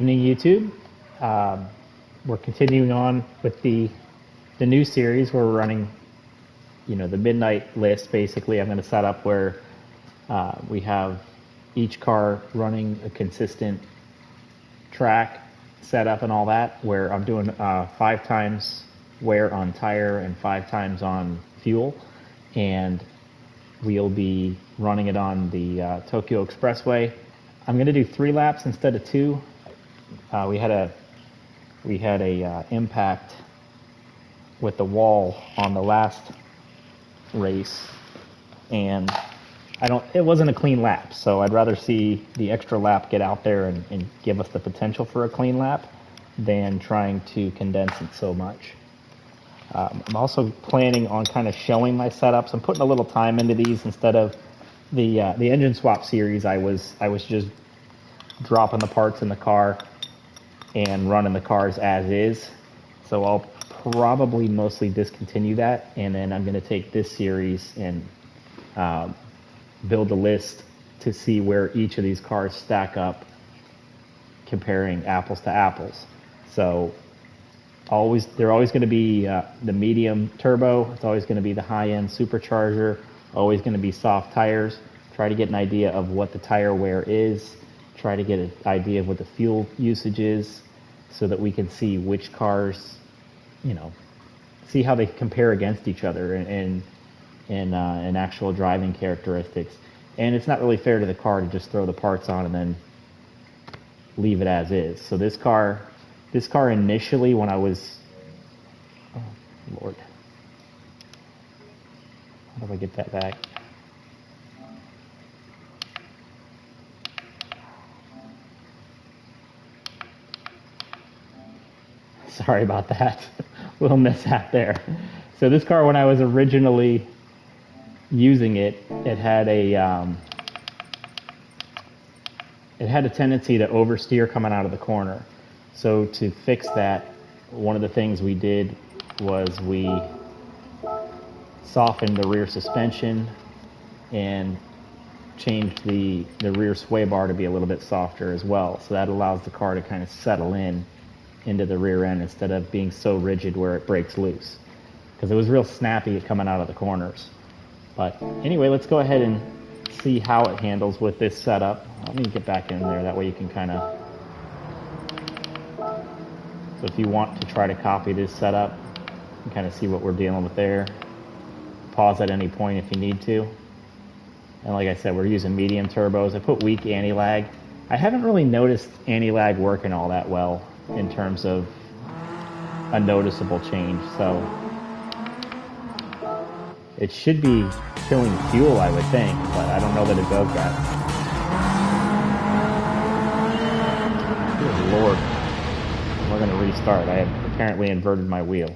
Evening, YouTube. We're continuing on with the new series where we're running, the midnight list. Basically, I'm going to set up where we have each car running a consistent track setup and all that. Where I'm doing 5 times wear on tire and 5 times on fuel, and we'll be running it on the Tokyo Expressway. I'm going to do 3 laps instead of 2. We had a impact with the wall on the last race, and it wasn't a clean lap, so I'd rather see the extra lap get out there and give us the potential for a clean lap than trying to condense it so much. I'm also planning on kind of showing my setups. I'm putting a little time into these instead of the engine swap series. I was just dropping the parts in the car and running the cars as is. So I'll probably mostly discontinue that, and then I'm going to take this series and build a list to see where each of these cars stack up, comparing apples to apples. So they're always going to be the medium turbo. It's always going to be the high-end supercharger. Always going to be soft tires. Try to get an idea of what the tire wear is. Try to get an idea of what the fuel usage is, so that we can see which cars, see how they compare against each other in actual driving characteristics. And it's not really fair to the car to just throw the parts on and then leave it as is. So this car initially, when I was, oh Lord, how do I get that back? Sorry about that. Little mishap there. So this car, when I was originally using it, it had a tendency to oversteer coming out of the corner. So to fix that, one of the things we did was we softened the rear suspension and changed the rear sway bar to be a little bit softer as well. So that allows the car to kind of settle into the rear end instead of being so rigid where it breaks loose, because it was real snappy coming out of the corners. But anyway, let's go ahead and see how it handles with this setup. Let me get back in there, that way you can kind of, so if you want to try to copy this setup, you can kind of see what we're dealing with there. Pause at any point if you need to. And like I said, we're using medium turbos. I put weak anti-lag. I haven't really noticed anti-lag working all that well in terms of a noticeable change, so it should be killing fuel, I would think, but I don't know that it does that. Good Lord. We're going to restart. I have apparently inverted my wheel.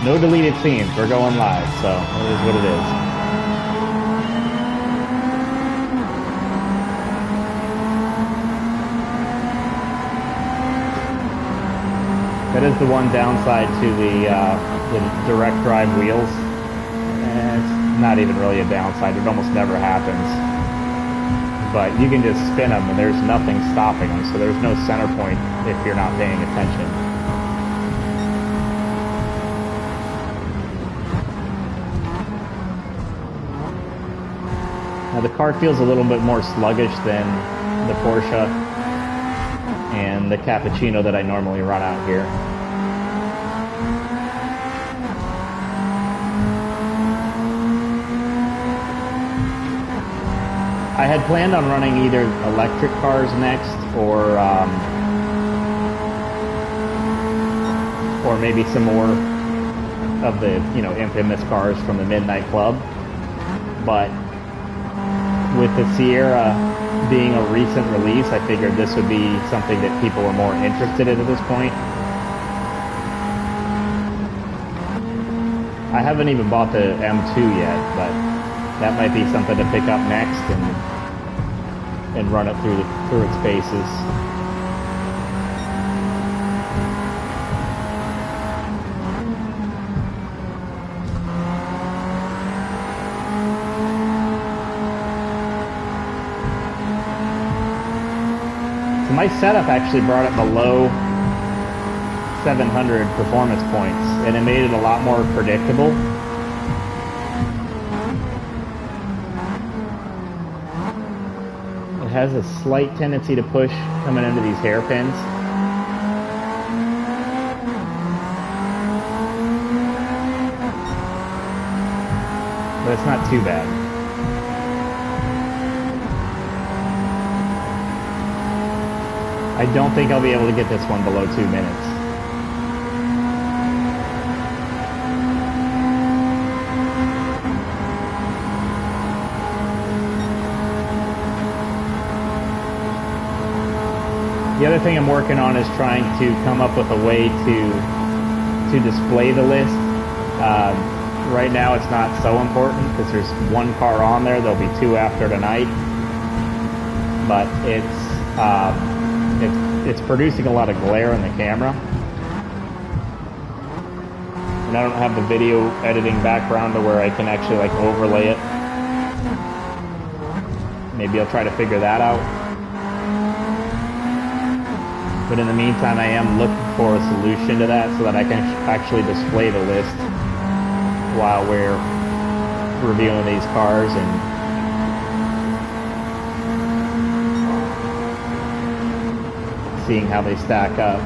No deleted scenes. We're going live, so it is what it is. That is the one downside to the direct drive wheels. It's not even really a downside. It almost never happens. But you can just spin them, and there's nothing stopping them, so there's no center point if you're not paying attention. Now the car feels a little bit more sluggish than the Porsche and the Cappuccino that I normally run out here. I had planned on running either electric cars next or maybe some more of the infamous cars from the Midnight Club, but with the Sierra being a recent release, I figured this would be something that people were more interested in at this point. I haven't even bought the M2 yet, but that might be something to pick up next and run it through its paces. my setup actually brought it below 700 performance points, and it made it a lot more predictable. It has a slight tendency to push coming into these hairpins. But it's not too bad. I don't think I'll be able to get this one below 2 minutes. The other thing I'm working on is trying to come up with a way to display the list. Right now it's not so important because there's one car on there. There'll be two after tonight. But it's producing a lot of glare in the camera. And I don't have the video editing background to where I can actually like overlay it. Maybe I'll try to figure that out. But in the meantime, I am looking for a solution to that so that I can actually display the list while we're reviewing these cars and seeing how they stack up.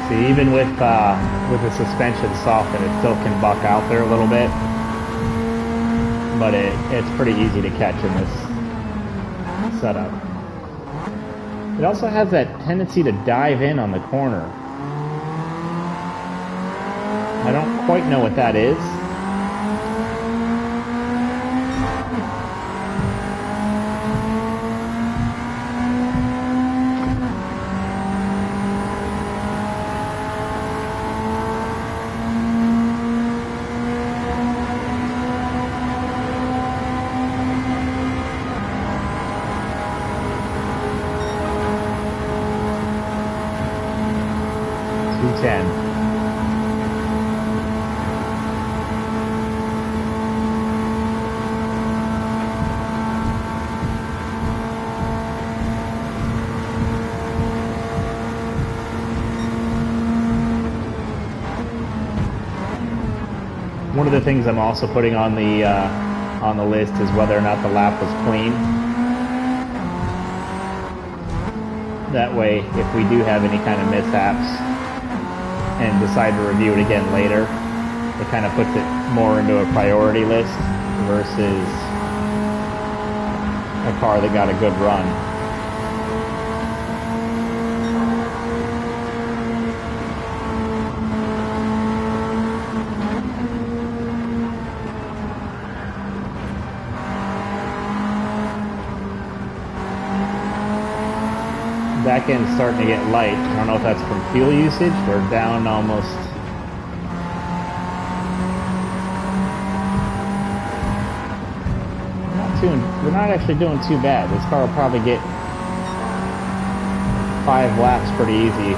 See, even with the suspension softened, it still can buck out there a little bit, but it's pretty easy to catch in this setup. It also has that tendency to dive in on the corner. I don't quite know what that is. One of the things I'm also putting on the list is whether or not the lap was clean. That way, if we do have any kind of mishaps and decide to review it again later, it kind of puts it more into a priority list versus a car that got a good run. Back end's starting to get light. I don't know if that's from fuel usage. We're down almost. We're not actually doing too bad. This car will probably get 5 laps pretty easy.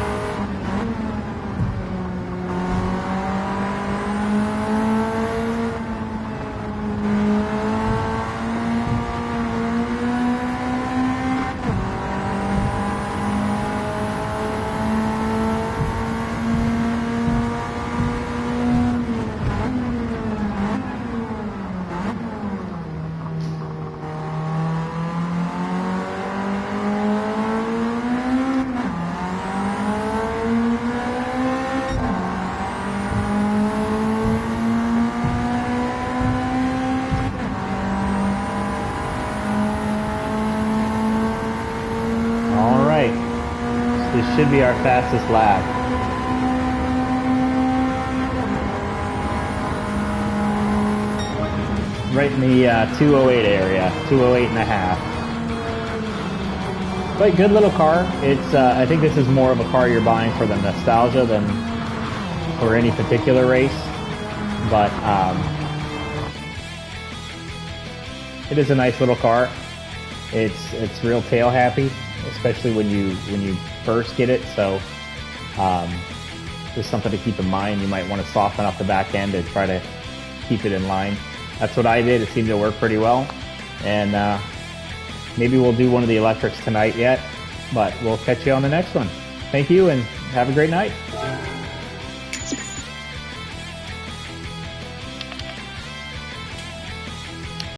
This should be our fastest lap. right in the 208 area, 208 and a half. But good little car. It's I think this is more of a car you're buying for the nostalgia than for any particular race. But it is a nice little car. It's real tail happy, especially when you first get it. So just something to keep in mind. You might want to soften up the back end to try to keep it in line. That's what I did. It seemed to work pretty well. And maybe we'll do one of the electrics tonight yet, but we'll catch you on the next one. Thank you and have a great night.